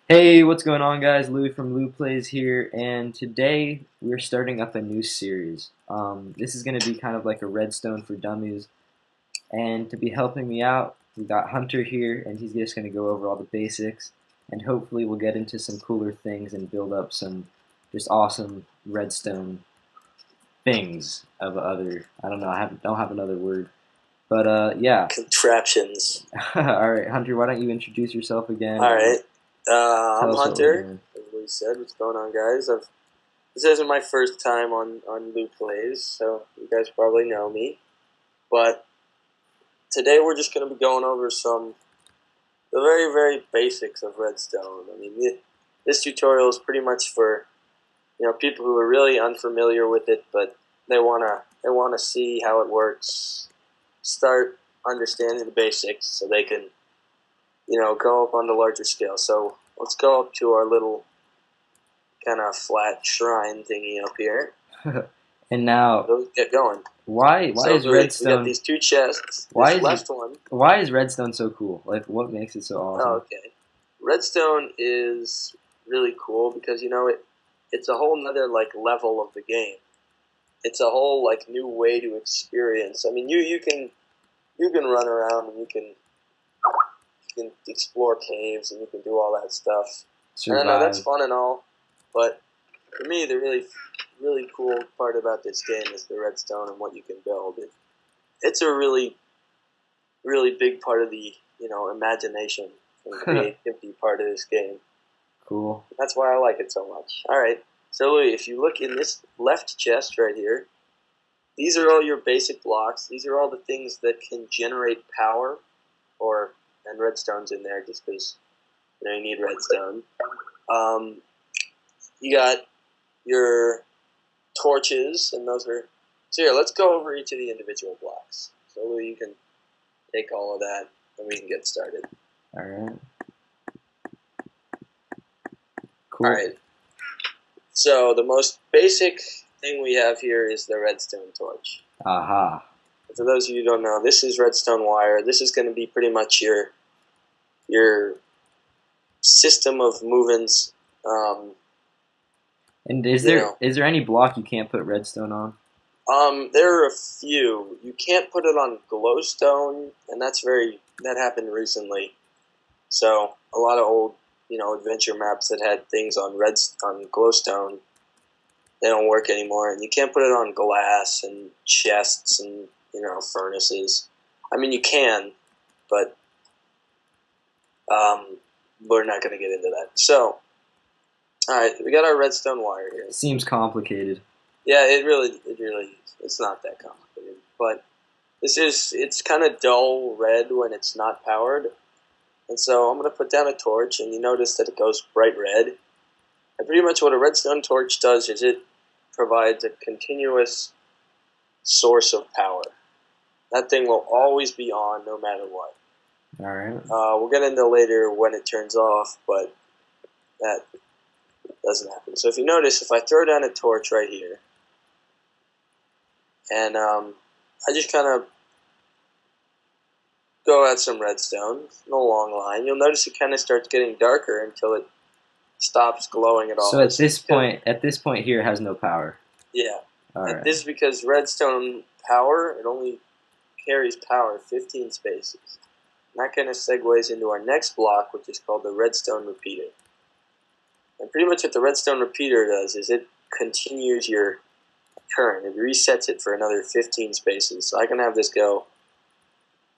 Hey, what's going on, guys? Louis from Lou Plays here, and today we're starting up a new series. This is going to be kind of like a Redstone for Dummies, and to be helping me out, we got Hunter here, and he's just going to go over all the basics, and hopefully we'll get into some cooler things and build up some just awesome Redstone things of other. I don't know. Don't have another word, but yeah. Contraptions. All right, Hunter, why don't you introduce yourself again All and right. tell I'm us what we're Hunter. doing. As Lee said, what's going on, guys? This isn't my first time on Lou Plays, so you guys probably know me. But today we're just going to be going over the very, very basics of Redstone. I mean, this tutorial is pretty much for people who are really unfamiliar with it, but they wanna see how it works, start understanding the basics, so they can go up on the larger scale. So let's go up to our little kind of flat shrine thingy up here. And now, Let's get going. why So is we got Redstone these two chests. why This is left one. why is Redstone so cool? Like, what makes it so Oh, awesome? okay. Redstone is really cool because it's a whole nother like level of the game. It's a whole like new way to experience. I mean, you can run around and you can explore caves and you can do all that stuff. And I know that's Survive. fun and all, but for me, the really cool part about this game is the redstone and what you can build. It's a really big part of the imagination and creativity part of this game. Cool. That's why I like it so much. All right, so Louis, if you look in this left chest right here, these are all your basic blocks. These are all the things that can generate power, and redstone's in there just because you need redstone. Um, you got your torches, and those are. So here, let's go over each of the individual blocks. So Louis, you can take all of that, and we can get started. All right. Cool. All right. So the most basic thing we have here is the redstone torch. Aha. For those of you who don't know, this is redstone wire. This is going to be pretty much your system of movements. And is there any block you can't put Redstone on? There are a few. You can't put it on glowstone, and that happened recently. So a lot of old, adventure maps that had things on glowstone, they don't work anymore. And you can't put it on glass and chests and furnaces. I mean, you can, but we're not going to get into that. So, all right, we got our redstone wire here. Seems complicated. Yeah, it really is. It's not that complicated, but it's kind of dull red when it's not powered. And so I'm going to put down a torch, and you notice that it goes bright red. And pretty much what a redstone torch does is it provides a continuous source of power. That thing will always be on no matter what. All right. We'll get into later when it turns off, but that doesn't happen. So if you notice, if I throw down a torch right here, and I just kind of go add some redstone in a long line, you'll notice it kind of starts getting darker until it stops glowing at all. So at this point here, it has no power. Yeah. All right. This is because redstone power, it only carries power 15 spaces. And that kind of segues into our next block, which is called the redstone repeater. And pretty much what the redstone repeater does is it continues your current. It resets it for another 15 spaces. So I can have this go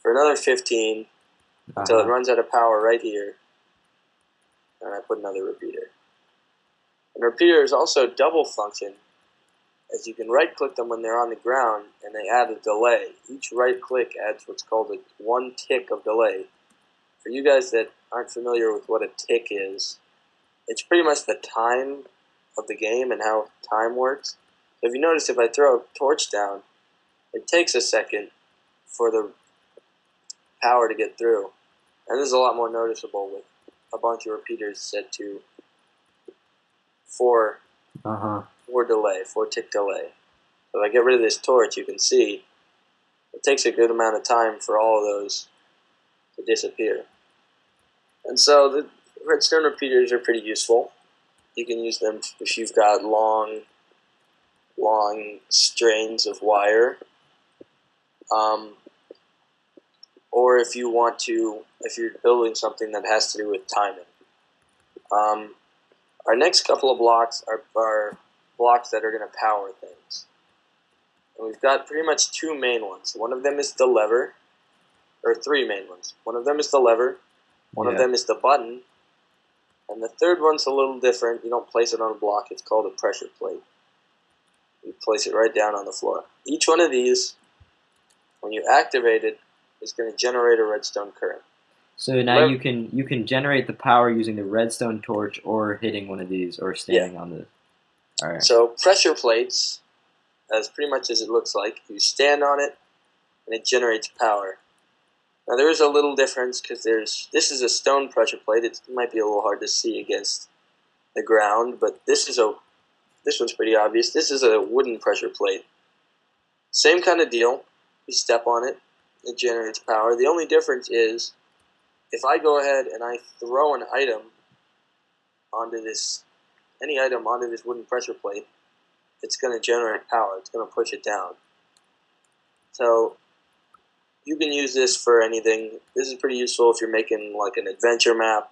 for another 15 until it runs out of power right here. And I put another repeater. And the repeater is also double function, as you can right-click them when they're on the ground, and they add a delay. Each right-click adds what's called a 1 tick of delay. For you guys that aren't familiar with what a tick is, it's pretty much the time of the game and how time works. So if you notice, if I throw a torch down, it takes a second for the power to get through. And this is a lot more noticeable with a bunch of repeaters set to 4 tick delay. So if I get rid of this torch, you can see it takes a good amount of time for all of those to disappear. And so redstone repeaters are pretty useful. You can use them if you've got long strains of wire, or if you're building something that has to do with timing. Our next couple of blocks are blocks that are going to power things. And we've got pretty much two main ones. One of them is the lever, or three main ones. One of them is the lever, one of them is the button, and the third one's a little different. You don't place it on a block. It's called a pressure plate. You place it right down on the floor. Each one of these, when you activate it, is going to generate a redstone current. So now you can generate the power using the redstone torch or hitting one of these or standing on the. All right. So pressure plates, as pretty much as it looks like, you stand on it and it generates power. Now there is a little difference because this is a stone pressure plate. It might be a little hard to see against the ground, but this one's pretty obvious. This is a wooden pressure plate. Same kind of deal. You step on it, it generates power. The only difference is if I go ahead and I throw an item onto this, any item onto this wooden pressure plate, it's going to generate power. It's going to push it down. So you can use this for anything. This is pretty useful if you're making like an adventure map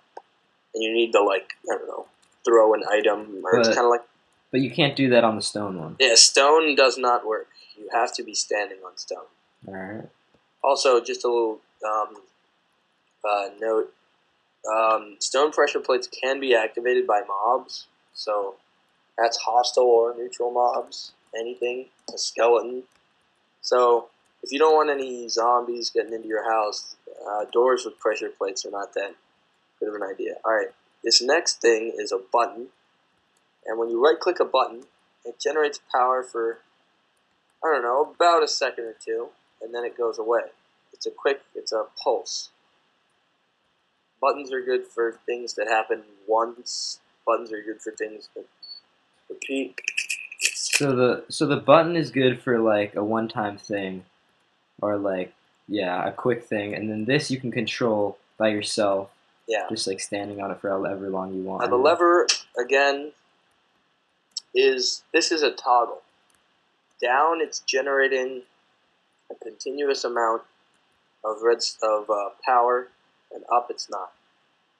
and you need to, like, I don't know, throw an item, or it's kind of like. But you can't do that on the stone one. Yeah, stone does not work. You have to be standing on stone. All right. Also, just a little note: stone pressure plates can be activated by mobs. So that's hostile or neutral mobs. Anything, a skeleton. So if you don't want any zombies getting into your house, doors with pressure plates are not that good of an idea. All right, this next thing is a button. And when you right-click a button, it generates power for, I don't know, about a second or two, and then it goes away. It's a pulse. Buttons are good for things that happen once. Buttons are good for things that repeat. So the button is good for like a one-time thing, or like, yeah, a quick thing, and then this you can control by yourself. Yeah. Just like standing on it for however long you want. Now the lever, again, this is a toggle. Down, it's generating a continuous amount of power, and up it's not.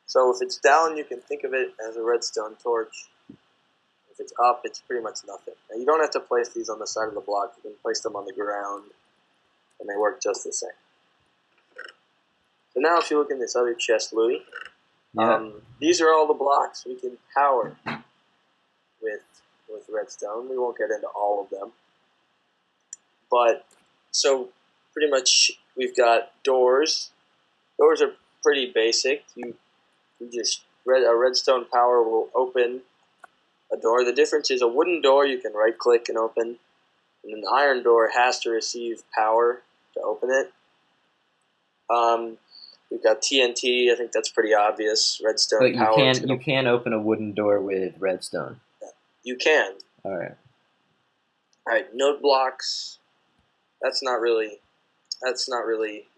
So if it's down, you can think of it as a redstone torch. If it's up, it's pretty much nothing. Now you don't have to place these on the side of the block. You can place them on the ground, and they work just the same. So now if you look in this other chest, Louis, these are all the blocks we can power with redstone. We won't get into all of them. But, so pretty much we've got doors. Doors are pretty basic. A redstone power will open a door. The difference is a wooden door you can right click and open, and an iron door has to receive power to open it. We've got TNT. I think that's pretty obvious. Redstone power. But you can open a wooden door with redstone. You can. All right. All right. Note blocks. That's not really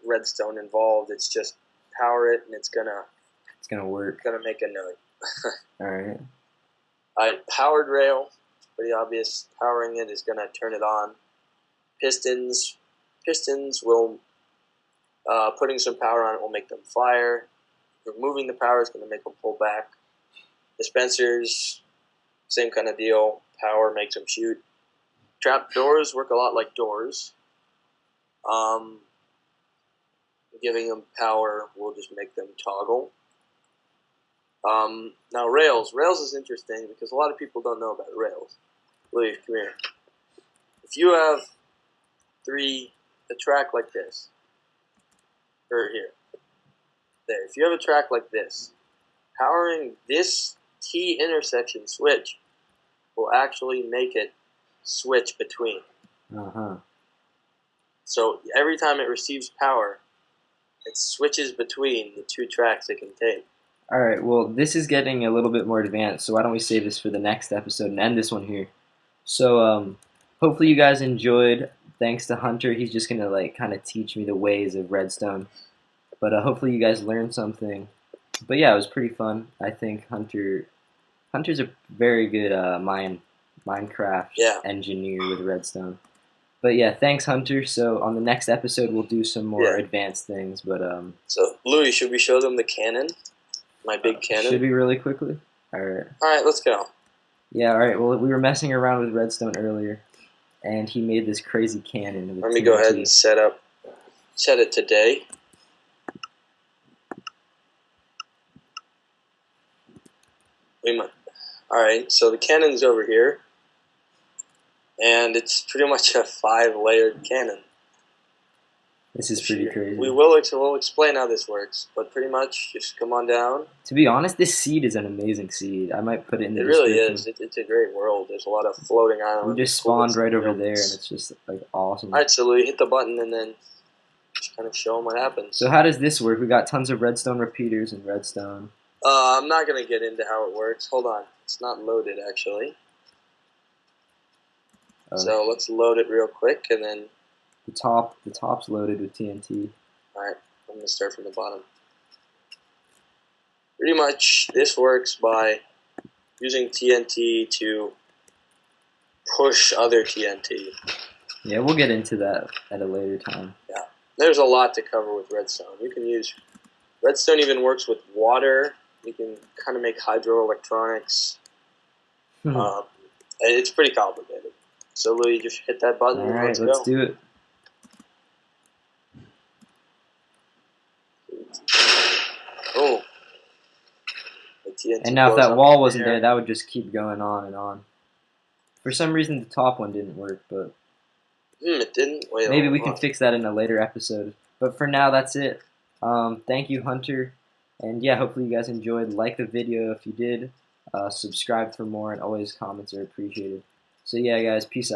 redstone involved. It's just power it, and it's gonna work. Gonna make a note. All right. All right. Powered rail. It's pretty obvious. Powering it is gonna turn it on. Pistons will. Putting some power on it will make them fire. Removing the power is going to make them pull back. Dispensers, same kind of deal. Power makes them shoot. Trap doors work a lot like doors. Giving them power will just make them toggle. Now rails. Rails is interesting because a lot of people don't know about rails. Louis, come here. If you have a track like this, or here, there. If you have a track like this, powering this T intersection switch will actually make it switch between. So every time it receives power, it switches between the two tracks it can take. All right. Well, this is getting a little bit more advanced, so why don't we save this for the next episode and end this one here? So hopefully you guys enjoyed. Thanks to Hunter, he's just gonna like kind of teach me the ways of redstone. But hopefully you guys learned something. But yeah, it was pretty fun. I think Hunter's a very good Minecraft Yeah, engineer with redstone. But yeah, thanks Hunter. So on the next episode we'll do some more yeah. advanced things. But So, Louis, should we show them the cannon? My big should cannon? we really quickly? All right. Alright, let's go. Yeah. All right. Well, we were messing around with redstone earlier, and he made this crazy cannon with Let me go ahead TNT. and set it today. Alright, so the cannon's over here, and it's pretty much a 5-layered cannon. This is pretty crazy. We'll explain how this works, but pretty much just come on down. To be honest, this seed is an amazing seed. I might put it in the It really description. is. It's a great world. There's a lot of floating islands. We just spawned right over there, and it's just like awesome. Alright, so Louis, hit the button and then just kind of show them what happens. So how does this work? We got tons of redstone repeaters and redstone. I'm not going to get into how it works. Hold on. It's not loaded, actually. So let's load it real quick, and then... The top's loaded with TNT. Alright, I'm going to start from the bottom. Pretty much, this works by using TNT to push other TNT. Yeah, we'll get into that at a later time. Yeah, there's a lot to cover with redstone. You can use... Redstone even works with water. You can kind of make hydroelectronics. It's pretty complicated. So, Louis, just hit that button and Alright, let's let's do it. Oh. And now if that wall wasn't there, that would just keep going on and on. For some reason, the top one didn't work, but... it didn't? Wait, maybe we can fix that in a later episode. But for now, that's it. Thank you, Hunter. And yeah, hopefully you guys enjoyed. Like the video if you did. Subscribe for more, and always comments are appreciated. So yeah, guys, peace out.